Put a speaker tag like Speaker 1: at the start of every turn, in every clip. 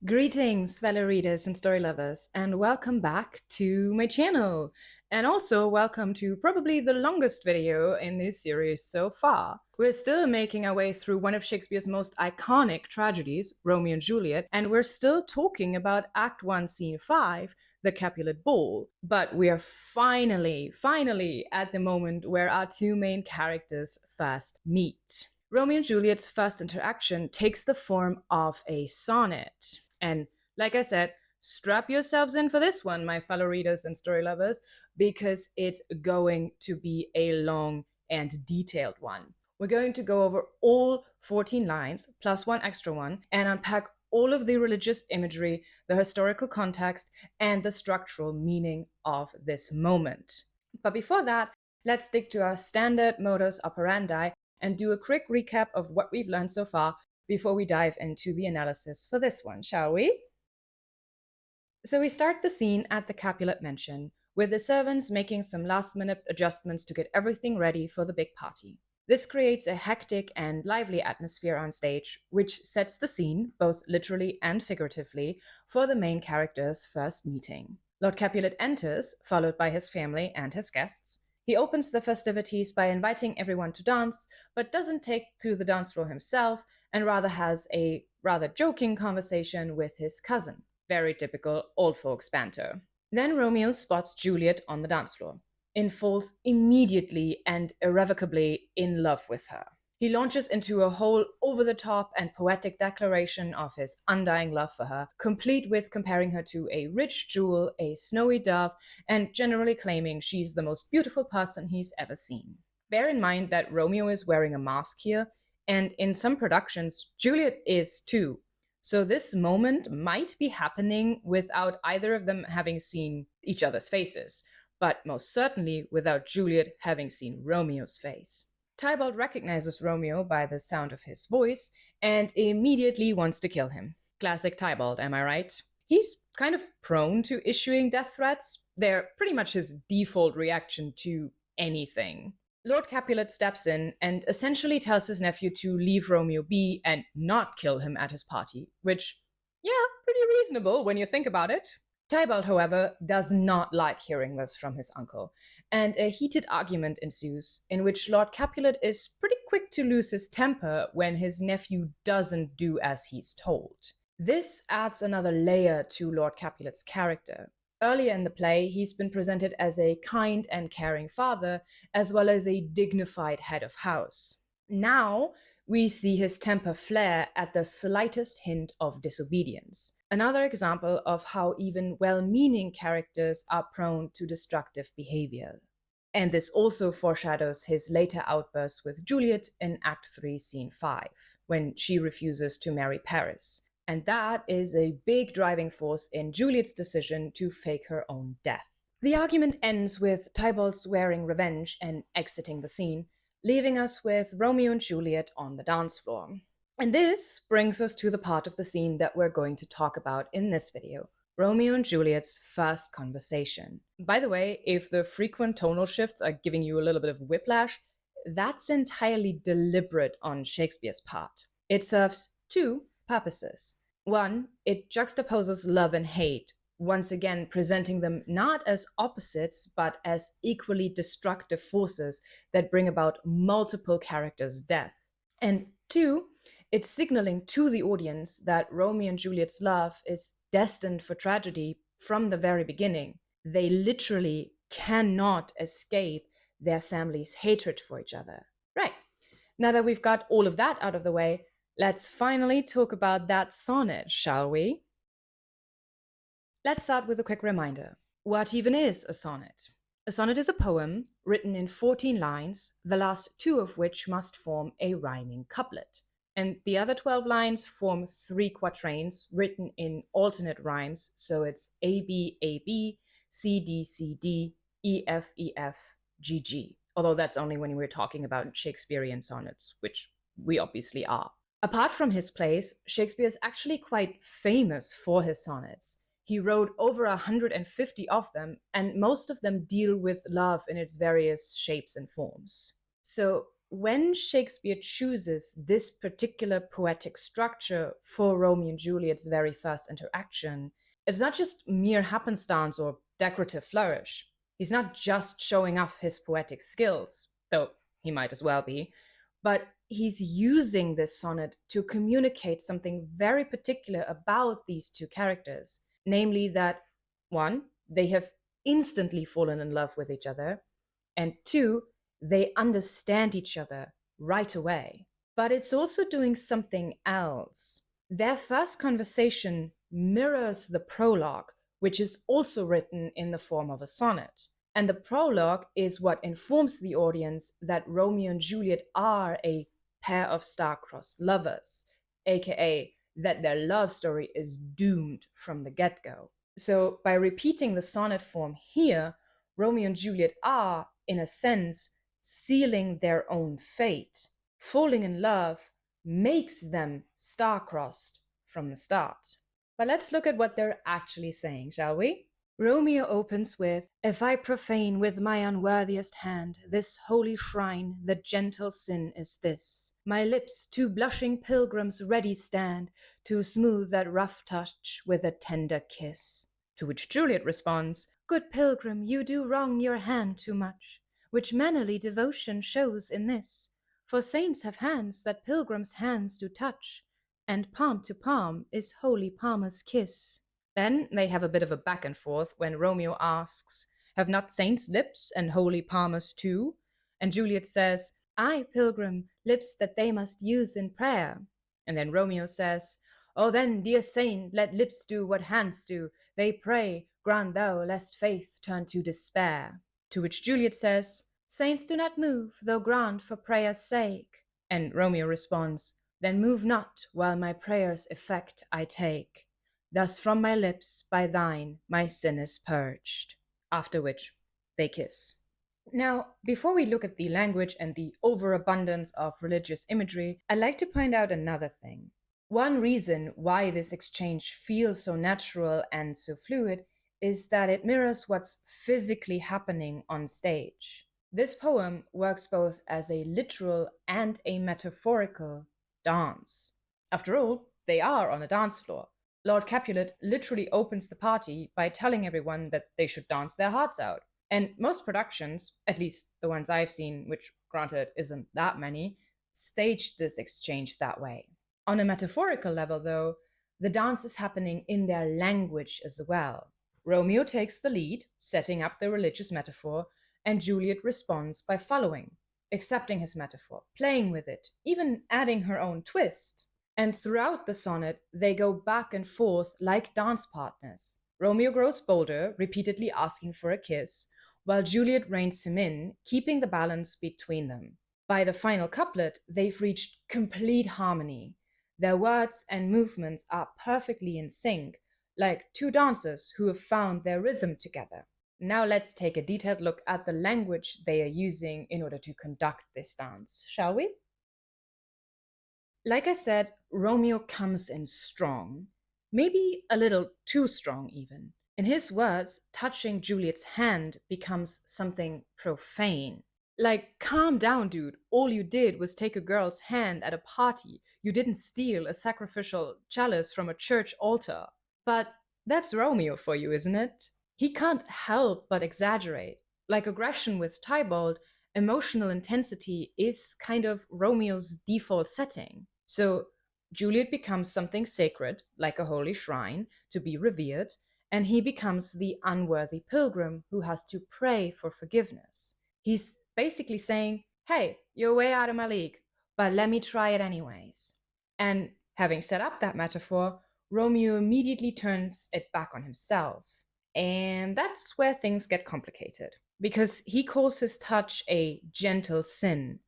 Speaker 1: Greetings, fellow readers and story lovers, and welcome back to my channel. And also welcome to probably the longest video in this series so far. We're still making our way through one of Shakespeare's most iconic tragedies, Romeo and Juliet, and we're still talking about Act 1, Scene 5, the Capulet Ball. But we are finally at the moment where our two main characters first meet. Romeo and Juliet's first interaction takes the form of a sonnet. And like I said, strap yourselves in for this one, my fellow readers and story lovers, because it's going to be a long and detailed one. We're going to go over all 14 lines, plus one extra one, and unpack all of the religious imagery, the historical context, and the structural meaning of this moment. But before that, let's stick to our standard modus operandi and do a quick recap of what we've learned so far before we dive into the analysis for this one, shall we? So we start the scene at the Capulet mansion, with the servants making some last-minute adjustments to get everything ready for the big party. This creates a hectic and lively atmosphere on stage, which sets the scene, both literally and figuratively, for the main character's first meeting. Lord Capulet enters, followed by his family and his guests. He opens the festivities by inviting everyone to dance, but doesn't take to the dance floor himself, and rather has a rather joking conversation with his cousin. Very typical old folks banter. Then Romeo spots Juliet on the dance floor and falls immediately and irrevocably in love with her. He launches into a whole over-the-top and poetic declaration of his undying love for her, complete with comparing her to a rich jewel, a snowy dove, and generally claiming she's the most beautiful person he's ever seen. Bear in mind that Romeo is wearing a mask here, and in some productions, Juliet is too. So this moment might be happening without either of them having seen each other's faces, but most certainly without Juliet having seen Romeo's face. Tybalt recognizes Romeo by the sound of his voice and immediately wants to kill him. Classic Tybalt, am I right? He's kind of prone to issuing death threats. They're pretty much his default reaction to anything. Lord Capulet steps in and essentially tells his nephew to leave Romeo be and not kill him at his party, which, yeah, pretty reasonable when you think about it. Tybalt, however, does not like hearing this from his uncle, and a heated argument ensues, in which Lord Capulet is pretty quick to lose his temper when his nephew doesn't do as he's told. This adds another layer to Lord Capulet's character. Earlier in the play, he's been presented as a kind and caring father, as well as a dignified head of house. Now, we see his temper flare at the slightest hint of disobedience. Another example of how even well-meaning characters are prone to destructive behavior. And this also foreshadows his later outbursts with Juliet in Act 3, Scene 5, when she refuses to marry Paris. And that is a big driving force in Juliet's decision to fake her own death. The argument ends with Tybalt swearing revenge and exiting the scene, leaving us with Romeo and Juliet on the dance floor. And this brings us to the part of the scene that we're going to talk about in this video, Romeo and Juliet's first conversation. By the way, if the frequent tonal shifts are giving you a little bit of whiplash, that's entirely deliberate on Shakespeare's part. It serves two purposes. One, it juxtaposes love and hate, once again presenting them not as opposites, but as equally destructive forces that bring about multiple characters' death. And two, it's signaling to the audience that Romeo and Juliet's love is destined for tragedy from the very beginning. They literally cannot escape their family's hatred for each other. Right. Now that we've got all of that out of the way, let's finally talk about that sonnet, shall we? Let's start with a quick reminder. What even is a sonnet? A sonnet is a poem written in 14 lines, the last two of which must form a rhyming couplet. And the other 12 lines form 3 quatrains written in alternate rhymes, so it's A, B, A, B, C, D, C, D, E, F, E, F, G, G. Although that's only when we're talking about Shakespearean sonnets, which we obviously are. Apart from his plays, Shakespeare is actually quite famous for his sonnets. He wrote over 150 of them, and most of them deal with love in its various shapes and forms. So when Shakespeare chooses this particular poetic structure for Romeo and Juliet's very first interaction, it's not just mere happenstance or decorative flourish. He's not just showing off his poetic skills, though he might as well be, but he's using this sonnet to communicate something very particular about these two characters, namely that one, they have instantly fallen in love with each other, and two, they understand each other right away. But it's also doing something else. Their first conversation mirrors the prologue, which is also written in the form of a sonnet. And the prologue is what informs the audience that Romeo and Juliet are a pair of star-crossed lovers, aka that their love story is doomed from the get-go. So by repeating the sonnet form here, Romeo and Juliet are, in a sense, sealing their own fate. Falling in love makes them star-crossed from the start. But let's look at what they're actually saying, shall we? Romeo opens with, "If I profane with my unworthiest hand this holy shrine, the gentle sin is this. My lips to blushing pilgrims ready stand to smooth that rough touch with a tender kiss." To which Juliet responds, "Good pilgrim, you do wrong your hand too much, which mannerly devotion shows in this. For saints have hands that pilgrims' hands do touch, and palm to palm is holy palmer's kiss." Then they have a bit of a back and forth when Romeo asks, "Have not saints lips and holy palmers too?" And Juliet says, "Aye, pilgrim, lips that they must use in prayer." And then Romeo says, "Oh then, dear saint, let lips do what hands do. They pray, grant thou, lest faith turn to despair." To which Juliet says, "Saints do not move, though grant for prayer's sake." And Romeo responds, "Then move not, while my prayer's effect I take. Thus from my lips, by thine, my sin is purged." After which they kiss. Now, before we look at the language and the overabundance of religious imagery, I'd like to point out another thing. One reason why this exchange feels so natural and so fluid is that it mirrors what's physically happening on stage. This poem works both as a literal and a metaphorical dance. After all, they are on a dance floor. Lord Capulet literally opens the party by telling everyone that they should dance their hearts out. And most productions, at least the ones I've seen, which granted isn't that many, stage this exchange that way. On a metaphorical level, though, the dance is happening in their language as well. Romeo takes the lead, setting up the religious metaphor, and Juliet responds by following, accepting his metaphor, playing with it, even adding her own twist. And throughout the sonnet, they go back and forth like dance partners. Romeo grows bolder, repeatedly asking for a kiss, while Juliet reins him in, keeping the balance between them. By the final couplet, they've reached complete harmony. Their words and movements are perfectly in sync, like two dancers who have found their rhythm together. Now let's take a detailed look at the language they are using in order to conduct this dance, shall we? Like I said, Romeo comes in strong, maybe a little too strong even. In his words, touching Juliet's hand becomes something profane. Like, calm down, dude. All you did was take a girl's hand at a party. You didn't steal a sacrificial chalice from a church altar. But that's Romeo for you, isn't it? He can't help but exaggerate. Like aggression with Tybalt, emotional intensity is kind of Romeo's default setting. So Juliet becomes something sacred, like a holy shrine, to be revered, and he becomes the unworthy pilgrim who has to pray for forgiveness. He's basically saying, "Hey, you're way out of my league, but let me try it anyways." And having set up that metaphor, Romeo immediately turns it back on himself. And that's where things get complicated, because he calls his touch a gentle sin.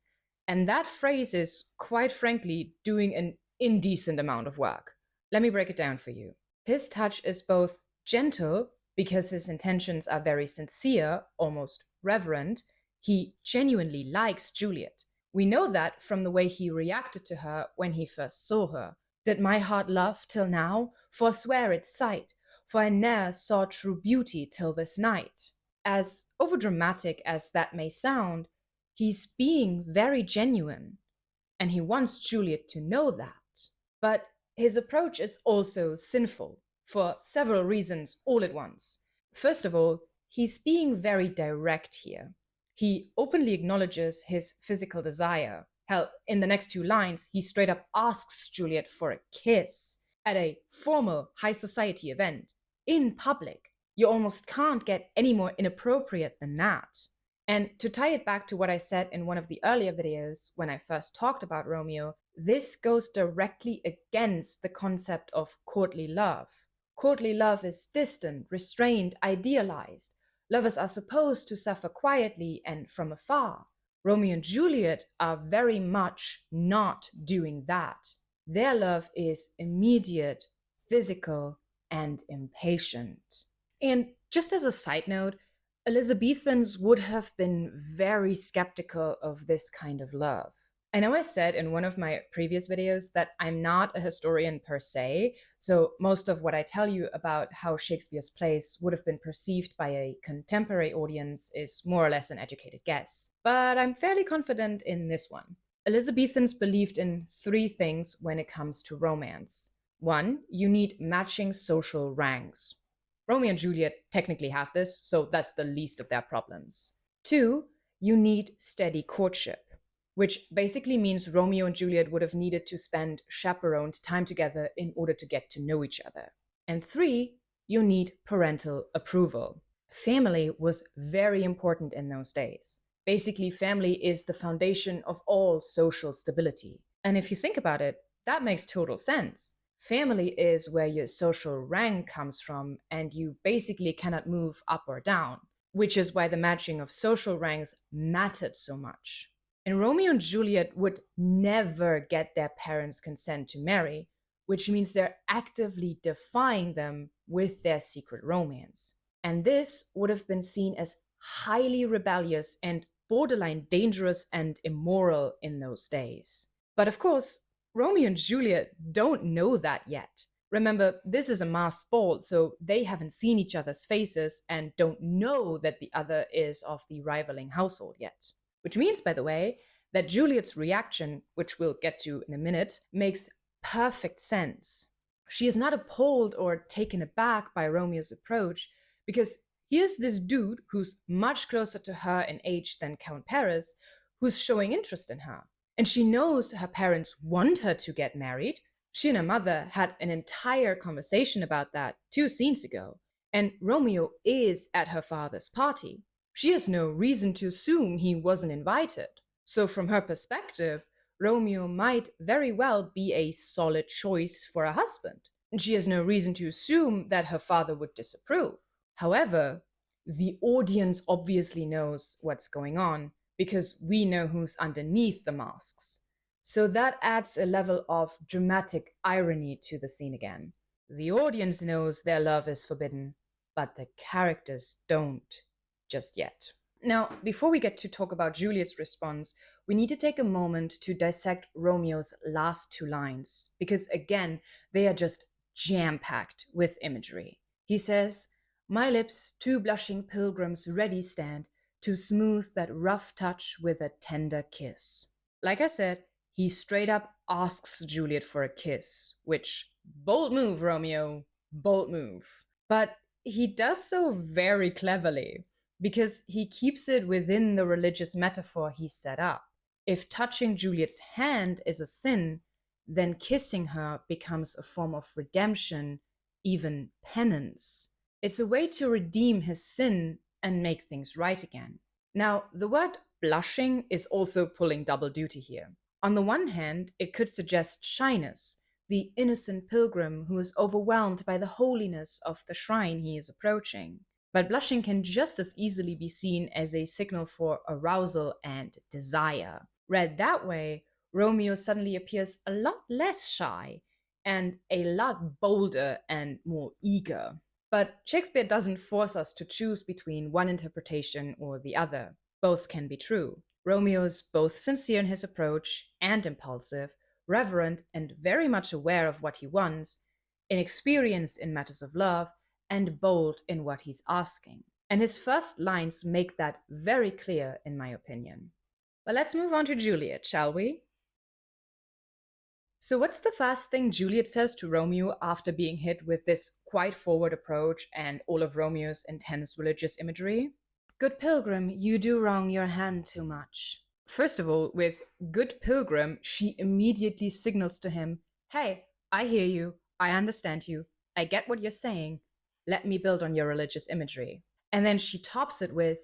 Speaker 1: And that phrase is, quite frankly, doing an indecent amount of work. Let me break it down for you. His touch is both gentle, because his intentions are very sincere, almost reverent. He genuinely likes Juliet. We know that from the way he reacted to her when he first saw her. "Did my heart love till now? Forswear its sight, for I ne'er saw true beauty till this night." As overdramatic as that may sound, He's being very genuine, and he wants Juliet to know that. But his approach is also sinful for several reasons all at once. First of all, he's being very direct here. He openly acknowledges his physical desire. Hell, in the next two lines, he straight up asks Juliet for a kiss at a formal high society event in public. You almost can't get any more inappropriate than that. And to tie it back to what I said in one of the earlier videos when I first talked about Romeo, this goes directly against the concept of courtly love. Courtly love is distant, restrained, idealized. Lovers are supposed to suffer quietly and from afar. Romeo and Juliet are very much not doing that. Their love is immediate, physical, and impatient. And just as a side note, Elizabethans would have been very skeptical of this kind of love. I know I said in one of my previous videos that I'm not a historian per se, so most of what I tell you about how Shakespeare's plays would have been perceived by a contemporary audience is more or less an educated guess. But I'm fairly confident in this one. Elizabethans believed in three things when it comes to romance. One, you need matching social ranks. Romeo and Juliet technically have this, so that's the least of their problems. Two, you need steady courtship, which basically means Romeo and Juliet would have needed to spend chaperoned time together in order to get to know each other. And three, you need parental approval. Family was very important in those days. Basically, family is the foundation of all social stability. And if you think about it, that makes total sense. Family is where your social rank comes from, and you basically cannot move up or down, which is why the matching of social ranks mattered so much. And Romeo and Juliet would never get their parents' consent to marry, which means they're actively defying them with their secret romance. And this would have been seen as highly rebellious and borderline dangerous and immoral in those days. But of course, Romeo and Juliet don't know that yet. Remember, this is a masked ball, so they haven't seen each other's faces and don't know that the other is of the rivaling household yet. Which means, by the way, that Juliet's reaction, which we'll get to in a minute, makes perfect sense. She is not appalled or taken aback by Romeo's approach, because here's this dude who's much closer to her in age than Count Paris, who's showing interest in her. And she knows her parents want her to get married. She and her mother had an entire conversation about that 2 scenes ago. And Romeo is at her father's party. She has no reason to assume he wasn't invited. So from her perspective, Romeo might very well be a solid choice for a husband. And she has no reason to assume that her father would disapprove. However, the audience obviously knows what's going on, because we know who's underneath the masks. So that adds a level of dramatic irony to the scene again. The audience knows their love is forbidden, but the characters don't just yet. Now, before we get to talk about Juliet's response, we need to take a moment to dissect Romeo's last 2 lines, because again, they are just jam-packed with imagery. He says, "My lips, 2 blushing pilgrims ready stand, to smooth that rough touch with a tender kiss." Like I said, he straight up asks Juliet for a kiss, which, bold move, Romeo, bold move. But he does so very cleverly, because he keeps it within the religious metaphor he set up. If touching Juliet's hand is a sin, then kissing her becomes a form of redemption, even penance. It's a way to redeem his sin and make things right again. Now, the word blushing is also pulling double duty here. On the one hand, it could suggest shyness, the innocent pilgrim who is overwhelmed by the holiness of the shrine he is approaching. But blushing can just as easily be seen as a signal for arousal and desire. Read that way, Romeo suddenly appears a lot less shy and a lot bolder and more eager. But Shakespeare doesn't force us to choose between one interpretation or the other. Both can be true. Romeo is both sincere in his approach and impulsive, reverent and very much aware of what he wants, inexperienced in matters of love, and bold in what he's asking. And his first lines make that very clear, in my opinion. But let's move on to Juliet, shall we? So, what's the first thing Juliet says to Romeo after being hit with this quite forward approach and all of Romeo's intense religious imagery? Good pilgrim, you do wrong your hand too much. First of all, with Good Pilgrim, she immediately signals to him, hey, I hear you, I understand you, I get what you're saying, let me build on your religious imagery. And then she tops it with,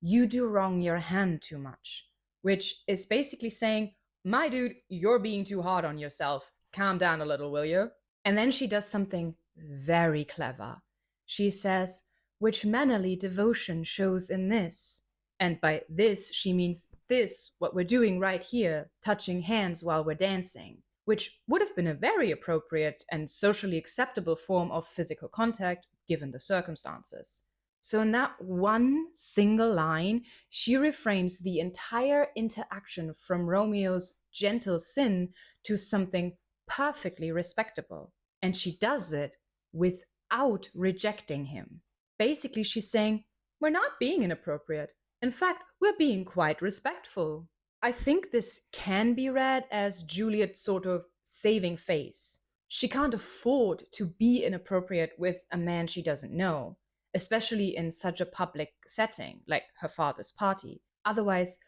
Speaker 1: you do wrong your hand too much, which is basically saying, my dude, you're being too hard on yourself. Calm down a little, will you? And then she does something very clever. She says, which mannerly devotion shows in this. And by this, she means this, what we're doing right here, touching hands while we're dancing, which would have been a very appropriate and socially acceptable form of physical contact given the circumstances. So, in that one single line, she reframes the entire interaction from Romeo's gentle sin to something perfectly respectable. And she does it without rejecting him. Basically, she's saying, we're not being inappropriate. In fact, we're being quite respectful. I think this can be read as Juliet sort of saving face. She can't afford to be inappropriate with a man she doesn't know, especially in such a public setting like her father's party. Otherwise,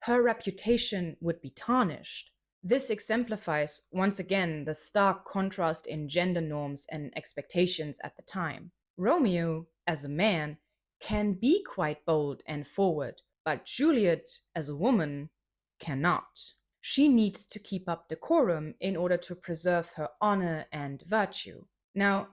Speaker 1: her reputation would be tarnished. This exemplifies, once again, the stark contrast in gender norms and expectations at the time. Romeo, as a man, can be quite bold and forward, but Juliet, as a woman, cannot. She needs to keep up decorum in order to preserve her honor and virtue. Now,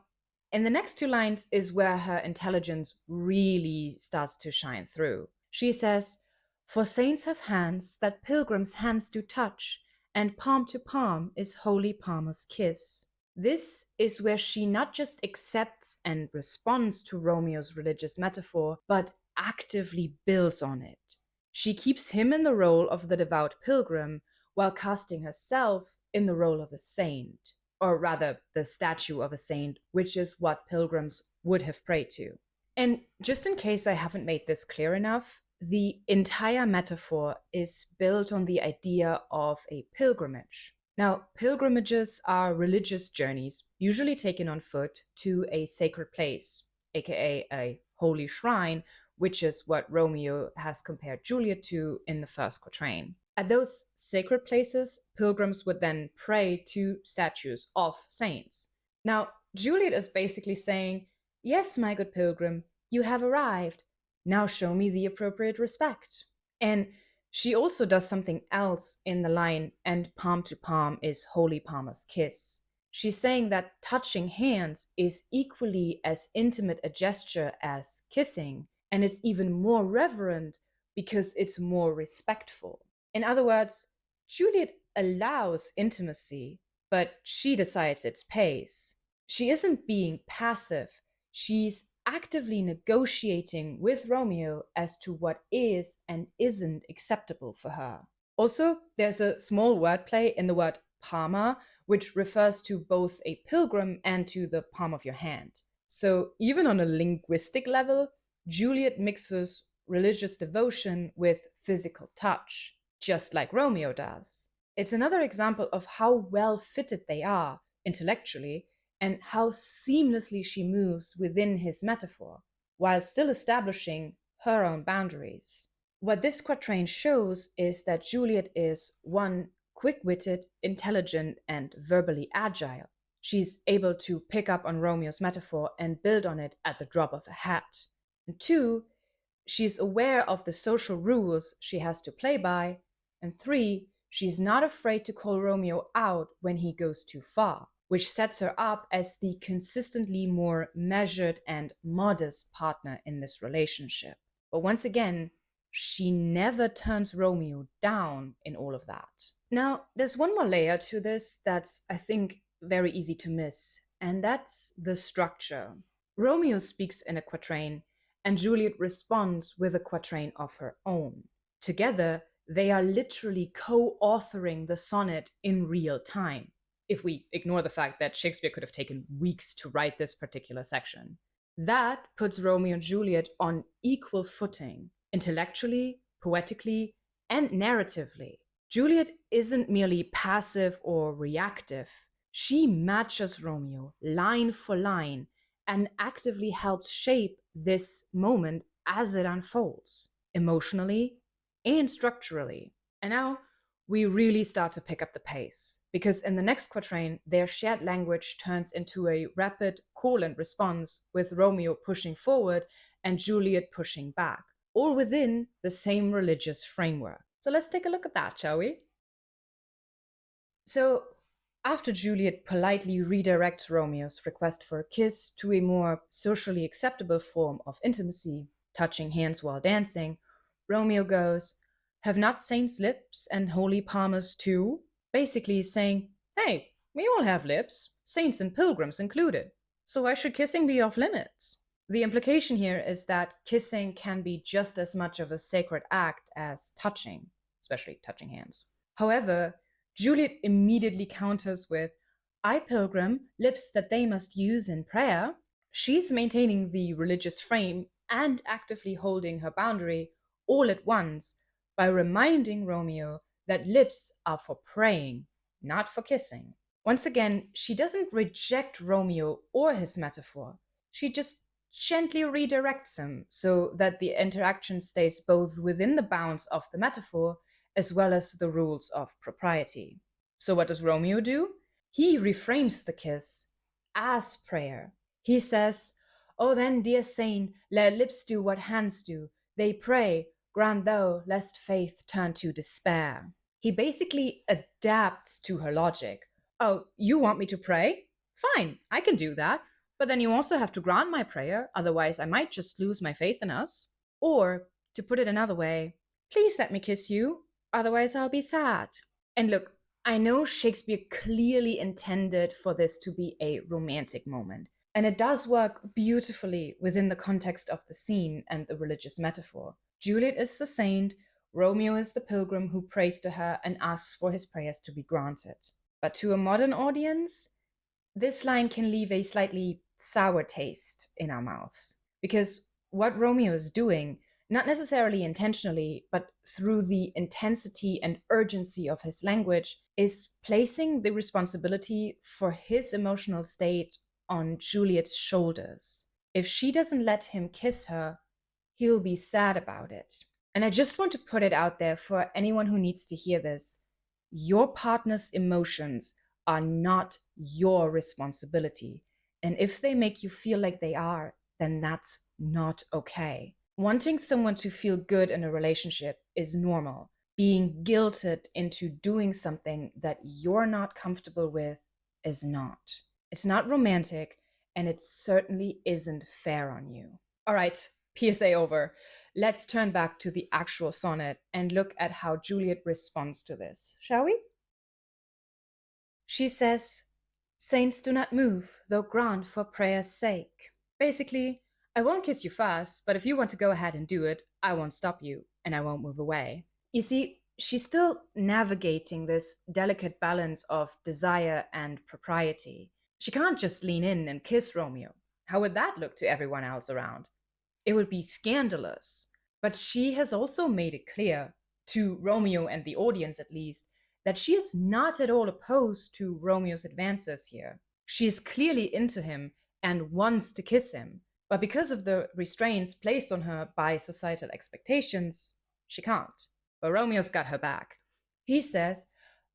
Speaker 1: in the next two lines is where her intelligence really starts to shine through. She says, for saints have hands that pilgrims' hands do touch, and palm to palm is holy palmer's kiss. This is where she not just accepts and responds to Romeo's religious metaphor, but actively builds on it. She keeps him in the role of the devout pilgrim while casting herself in the role of a saint, or rather, the statue of a saint, which is what pilgrims would have prayed to. And just in case I haven't made this clear enough, the entire metaphor is built on the idea of a pilgrimage. Now, pilgrimages are religious journeys, usually taken on foot, to a sacred place, aka a holy shrine, which is what Romeo has compared Juliet to in the first quatrain. At those sacred places, pilgrims would then pray to statues of saints. Now, Juliet is basically saying, yes, my good pilgrim, you have arrived. Now show me the appropriate respect. And she also does something else in the line, and palm to palm is holy palmer's kiss. She's saying that touching hands is equally as intimate a gesture as kissing, and it's even more reverent because it's more respectful. In other words, Juliet allows intimacy, but she decides its pace. She isn't being passive, she's actively negotiating with Romeo as to what is and isn't acceptable for her. Also, there's a small wordplay in the word palma, which refers to both a pilgrim and to the palm of your hand. So, even on a linguistic level, Juliet mixes religious devotion with physical touch, just like Romeo does. It's another example of how well fitted they are intellectually and how seamlessly she moves within his metaphor, while still establishing her own boundaries. What this quatrain shows is that Juliet is, one, quick-witted, intelligent, and verbally agile. She's able to pick up on Romeo's metaphor and build on it at the drop of a hat. And two, she's aware of the social rules she has to play by. And three, she's not afraid to call Romeo out when he goes too far, which sets her up as the consistently more measured and modest partner in this relationship. But once again, she never turns Romeo down in all of that. Now, there's one more layer to this that's, I think, very easy to miss, and that's the structure. Romeo speaks in a quatrain, and Juliet responds with a quatrain of her own. Together, they are literally co-authoring the sonnet in real time, if we ignore the fact that Shakespeare could have taken weeks to write this particular section. That puts Romeo and Juliet on equal footing, intellectually, poetically, and narratively. Juliet isn't merely passive or reactive. She matches Romeo line for line and actively helps shape this moment as it unfolds, emotionally and structurally. And now we really start to pick up the pace, because in the next quatrain, their shared language turns into a rapid call and response, with Romeo pushing forward and Juliet pushing back, all within the same religious framework. So let's take a look at that, shall we? So, after Juliet politely redirects Romeo's request for a kiss to a more socially acceptable form of intimacy, touching hands while dancing, Romeo goes, "Have not saints lips and holy palmers too?" Basically saying, hey, we all have lips, saints and pilgrims included, so why should kissing be off limits? The implication here is that kissing can be just as much of a sacred act as touching, especially touching hands. However, Juliet immediately counters with, "I pilgrim, lips that they must use in prayer." She's maintaining the religious frame and actively holding her boundary all at once by reminding Romeo that lips are for praying, not for kissing. Once again, she doesn't reject Romeo or his metaphor. She just gently redirects him so that the interaction stays both within the bounds of the metaphor as well as the rules of propriety. So, what does Romeo do? He reframes the kiss as prayer. He says, "Oh, then, dear saint, let lips do what hands do. They pray, grant thou, lest faith turn to despair." He basically adapts to her logic. "Oh, you want me to pray? Fine, I can do that. But then you also have to grant my prayer, otherwise, I might just lose my faith in us." Or, to put it another way, "Please let me kiss you, otherwise, I'll be sad." And look, I know Shakespeare clearly intended for this to be a romantic moment, and it does work beautifully within the context of the scene and the religious metaphor. Juliet is the saint, Romeo is the pilgrim who prays to her and asks for his prayers to be granted. But to a modern audience, this line can leave a slightly sour taste in our mouths. Because what Romeo is doing, not necessarily intentionally, but through the intensity and urgency of his language, is placing the responsibility for his emotional state on Juliet's shoulders. If she doesn't let him kiss her, he'll be sad about it. And I just want to put it out there for anyone who needs to hear this. Your partner's emotions are not your responsibility. And if they make you feel like they are, then that's not okay. Wanting someone to feel good in a relationship is normal. Being guilted into doing something that you're not comfortable with is not. It's not romantic, and it certainly isn't fair on you. All right, PSA over. Let's turn back to the actual sonnet and look at how Juliet responds to this, shall we? She says, "Saints do not move, though grant for prayer's sake." Basically, I won't kiss you fast, but if you want to go ahead and do it, I won't stop you, and I won't move away. You see, she's still navigating this delicate balance of desire and propriety. She can't just lean in and kiss Romeo. How would that look to everyone else around? It would be scandalous. But she has also made it clear, to Romeo and the audience at least, that she is not at all opposed to Romeo's advances here. She is clearly into him and wants to kiss him, but because of the restraints placed on her by societal expectations, she can't. But Romeo's got her back. He says,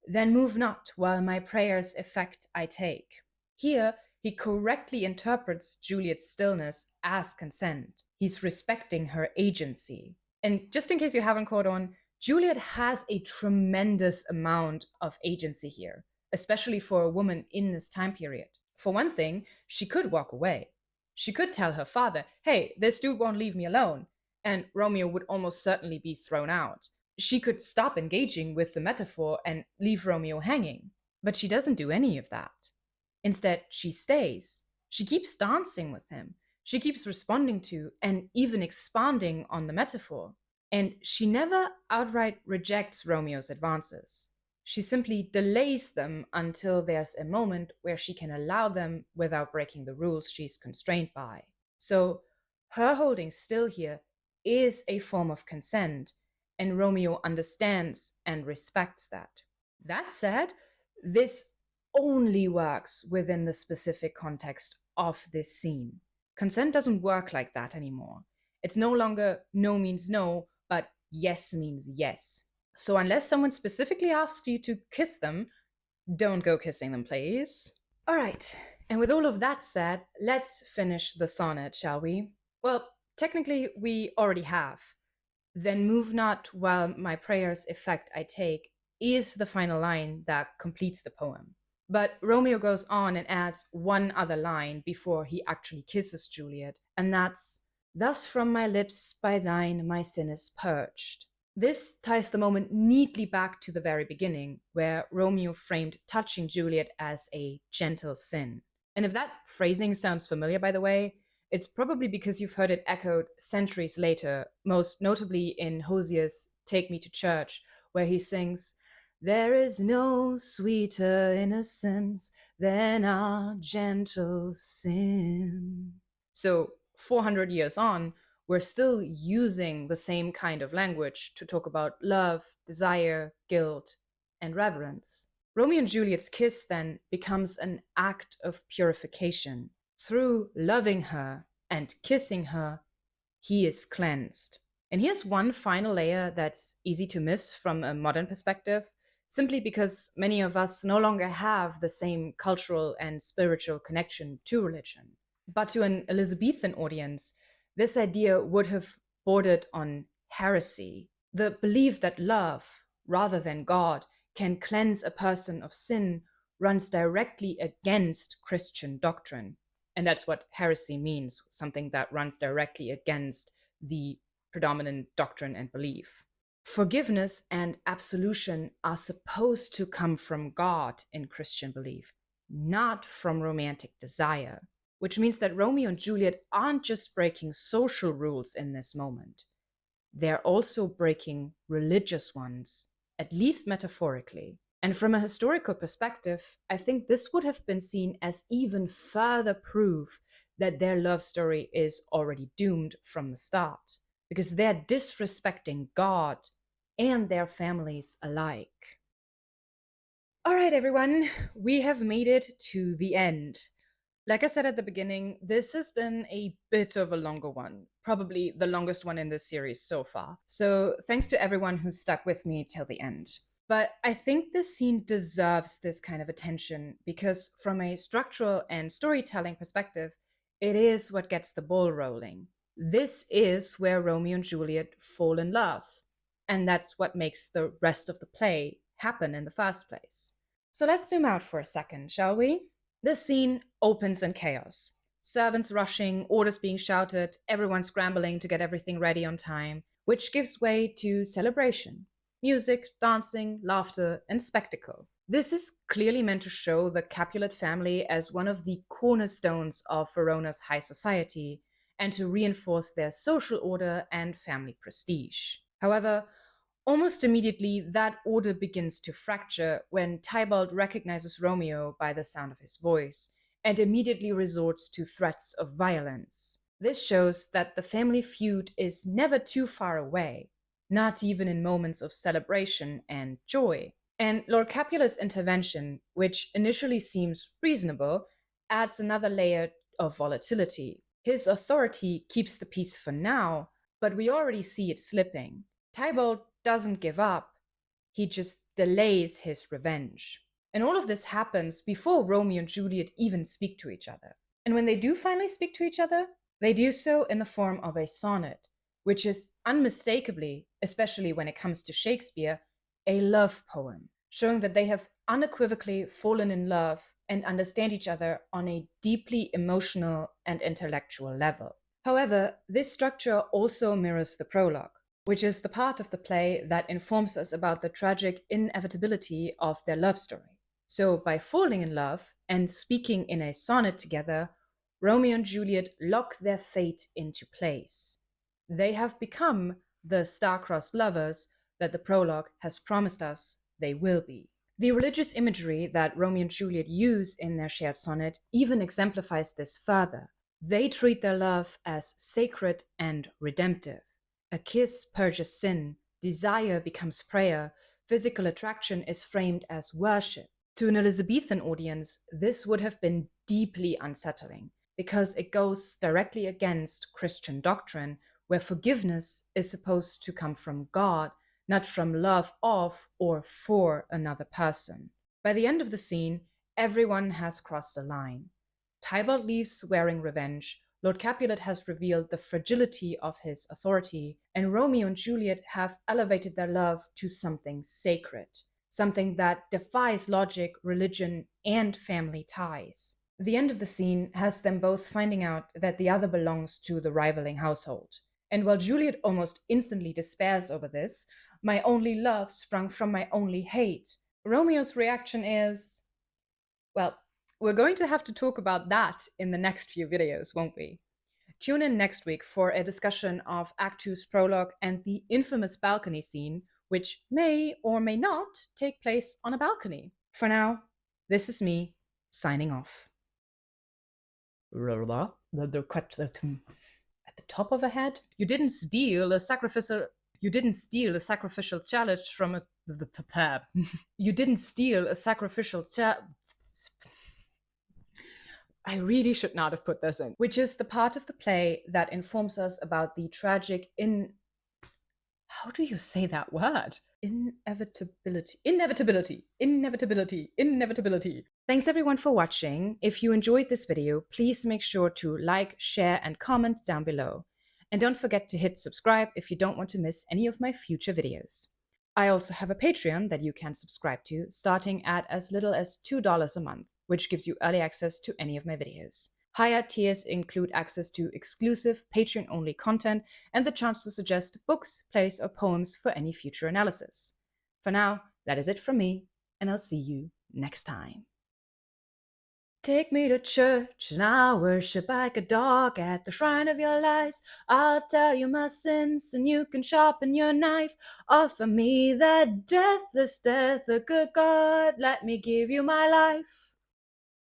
Speaker 1: "Then move not while my prayer's effect I take." Here, he correctly interprets Juliet's stillness as consent. He's respecting her agency. And just in case you haven't caught on, Juliet has a tremendous amount of agency here, especially for a woman in this time period. For one thing, she could walk away. She could tell her father, "Hey, this dude won't leave me alone," and Romeo would almost certainly be thrown out. She could stop engaging with the metaphor and leave Romeo hanging. But she doesn't do any of that. Instead, she stays. She keeps dancing with him. She keeps responding to and even expanding on the metaphor. And she never outright rejects Romeo's advances. She simply delays them until there's a moment where she can allow them without breaking the rules she's constrained by. So, her holding still here is a form of consent, and Romeo understands and respects that. That said, this only works within the specific context of this scene. Consent doesn't work like that anymore. It's no longer no means no, but yes means yes. So unless someone specifically asks you to kiss them, don't go kissing them, please. All right, and with all of that said, let's finish the sonnet, shall we? Well, technically, we already have. Then move not while my prayers effect I take is the final line that completes the poem. But Romeo goes on and adds one other line before he actually kisses Juliet, and that's, "Thus from my lips by thine my sin is purged." This ties the moment neatly back to the very beginning, where Romeo framed touching Juliet as a gentle sin. And if that phrasing sounds familiar, by the way, it's probably because you've heard it echoed centuries later, most notably in Hosier's Take Me to Church, where he sings, "There is no sweeter innocence than our gentle sin." So 400 years on, we're still using the same kind of language to talk about love, desire, guilt, and reverence. Romeo and Juliet's kiss then becomes an act of purification. Through loving her and kissing her, he is cleansed. And here's one final layer that's easy to miss from a modern perspective, simply because many of us no longer have the same cultural and spiritual connection to religion. But to an Elizabethan audience, this idea would have bordered on heresy. The belief that love, rather than God, can cleanse a person of sin runs directly against Christian doctrine. And that's what heresy means, something that runs directly against the predominant doctrine and belief. Forgiveness and absolution are supposed to come from God in Christian belief, not from romantic desire, which means that Romeo and Juliet aren't just breaking social rules in this moment. They're also breaking religious ones, at least metaphorically. And from a historical perspective, I think this would have been seen as even further proof that their love story is already doomed from the start, because they're disrespecting God and their families alike. All right, everyone, we have made it to the end. Like I said at the beginning, this has been a bit of a longer one, probably the longest one in this series so far. So thanks to everyone who stuck with me till the end. But I think this scene deserves this kind of attention because from a structural and storytelling perspective, it is what gets the ball rolling. This is where Romeo and Juliet fall in love. And that's what makes the rest of the play happen in the first place. So let's zoom out for a second, shall we? This scene opens in chaos. Servants rushing, orders being shouted, everyone scrambling to get everything ready on time, which gives way to celebration. Music, dancing, laughter, and spectacle. This is clearly meant to show the Capulet family as one of the cornerstones of Verona's high society and to reinforce their social order and family prestige. However, almost immediately, that order begins to fracture when Tybalt recognizes Romeo by the sound of his voice and immediately resorts to threats of violence. This shows that the family feud is never too far away, not even in moments of celebration and joy. And Lord Capulet's intervention, which initially seems reasonable, adds another layer of volatility. His authority keeps the peace for now, but we already see it slipping. Tybalt doesn't give up, he just delays his revenge. And all of this happens before Romeo and Juliet even speak to each other. And when they do finally speak to each other, they do so in the form of a sonnet, which is unmistakably, especially when it comes to Shakespeare, a love poem, showing that they have unequivocally fallen in love and understand each other on a deeply emotional and intellectual level. However, this structure also mirrors the prologue, which is the part of the play that informs us about the tragic inevitability of their love story. So, by falling in love and speaking in a sonnet together, Romeo and Juliet lock their fate into place. They have become the star-crossed lovers that the prologue has promised us they will be. The religious imagery that Romeo and Juliet use in their shared sonnet even exemplifies this further. They treat their love as sacred and redemptive. A kiss purges sin, Desire becomes prayer. Physical attraction is framed as worship. To an Elizabethan audience, this would have been deeply unsettling because it goes directly against Christian doctrine, where forgiveness is supposed to come from God, not from love of or for another person. By the end of the scene, everyone has crossed a line. Tybalt leaves swearing revenge, Lord Capulet has revealed the fragility of his authority, and Romeo and Juliet have elevated their love to something sacred, something that defies logic, religion, and family ties. The end of the scene has them both finding out that the other belongs to the rivaling household. And while Juliet almost instantly despairs over this, my only love sprung from my only hate, Romeo's reaction is, well, we're going to have to talk about that in the next few videos, won't we? Tune in next week for a discussion of Act Two's prologue and the infamous balcony scene, which may or may not take place on a balcony. For now, this is me, signing off. At the top of a head? You didn't steal a sacrificial challenge from a You didn't steal a sacrificial I really should not have put this in, which is the part of the play that informs us about the tragic how do you say that word? Inevitability. Thanks everyone for watching. If you enjoyed this video, please make sure to like, share, and comment down below. And don't forget to hit subscribe if you don't want to miss any of my future videos. I also have a Patreon that you can subscribe to, starting at as little as $2 a month, which gives you early access to any of my videos. Higher tiers include access to exclusive Patreon-only content and the chance to suggest books, plays, or poems for any future analysis. For now, that is it from me, and I'll see you next time. Take me to church and I'll worship like a dog at the shrine of your lies. I'll tell you my sins and you can sharpen your knife. Offer me that deathless death, the good God, let me give you my life.